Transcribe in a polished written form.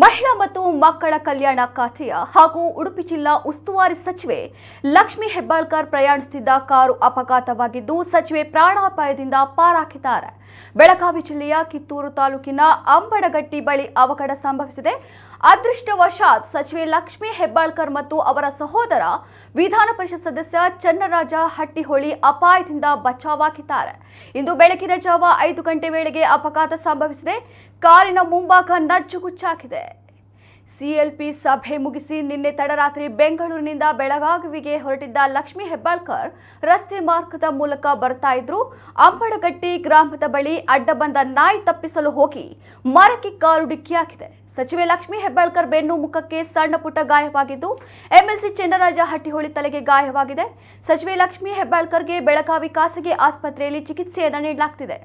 ಮಹಿಳಾ ಮತ್ತು ಮಕ್ಕಳ ಕಲ್ಯಾಣ ಖಾತೆಯ ಹಾಗೂ ಉಡುಪಿ ಜಿಲ್ಲಾ ಉಸ್ತುವಾರಿ ಸಚಿವೆ ಲಕ್ಷ್ಮಿ ಹೆಬ್ಬಾಳ್ಕರ್ ಪ್ರಯಾಣಿಸುತ್ತಿದ್ದ ಕಾರು ಅಪಘಾತವಾಗಿದ್ದು ಸಚಿವೆ ಪ್ರಾಣಾಪಾಯದಿಂದ ಪಾರಾಗಿದ್ದಾರೆ. ಬೆಳಗಾವಿ ಜಿಲ್ಲೆಯ ಕಿತ್ತೂರು ತಾಲೂಕಿನ ಅಂಬಡಗಟ್ಟಿ ಬಳಿ ಅವಘಡ ಸಂಭವಿಸಿದೆ. ಅದೃಷ್ಟವಶಾತ್ ಸಚಿವೆ ಲಕ್ಷ್ಮಿ ಹೆಬ್ಬಾಳ್ಕರ್ ಮತ್ತು ಅವರ ಸಹೋದರ ವಿಧಾನ ಪರಿಷತ್ ಸದಸ್ಯ ಚನ್ನರಾಜ ಹಟ್ಟಿಹೊಳಿ ಅಪಾಯದಿಂದ ಬಚಾವಾಗಿದ್ದಾರೆ. ಇಂದು ಬೆಳಗಿನ ಜಾವ 5 ಗಂಟೆ ವೇಳೆಗೆ ಅಪಘಾತ ಸಂಭವಿಸಿದೆ. ಕಾರಿನ ಮುಂಭಾಗ ನಜ್ಜುಗುಜ್ಜಾಗಿದೆ. ಸಿಎಲ್ಪಿ ಸಭೆ ಮುಗಿಸಿ ನಿನ್ನೆ ತಡರಾತ್ರಿ ಬೆಂಗಳೂರಿನಿಂದ ಬೆಳಗಾವಿಗೆ ಹೊರಟಿದ್ದ ಲಕ್ಷ್ಮಿ ಹೆಬ್ಬಾಳ್ಕರ್ ರಸ್ತೆ ಮಾರ್ಗದ ಮೂಲಕ ಬರ್ತಾ ಇದ್ರು. ಅಂಬಡಗಟ್ಟಿ ಗ್ರಾಮದ ಬಳಿ ಅಡ್ಡ ಬಂದ ನಾಯಿ ತಪ್ಪಿಸಲು ಹೋಗಿ ಮರಕ್ಕೆ ಕಾರು ಡಿಕ್ಕಿಯಾಗಿದೆ. ಸಚಿವೆ ಲಕ್ಷ್ಮಿ ಹೆಬ್ಬಾಳ್ಕರ್ ಬೆನ್ನು ಮುಖಕ್ಕೆ ಸಣ್ಣ ಪುಟ್ಟ ಗಾಯವಾಗಿದ್ದು ಎಂಎಲ್ಸಿ ಚನ್ನರಾಜ ಹಟ್ಟಿಹೊಳಿ ತಲೆಗೆ ಗಾಯವಾಗಿದೆ. ಸಚಿವೆ ಲಕ್ಷ್ಮಿ ಹೆಬ್ಬಾಳ್ಕರ್ಗೆ ಬೆಳಗಾವಿ ಖಾಸಗಿ ಆಸ್ಪತ್ರೆಯಲ್ಲಿ ಚಿಕಿತ್ಸೆಯನ್ನು ನೀಡಲಾಗುತ್ತಿದೆ.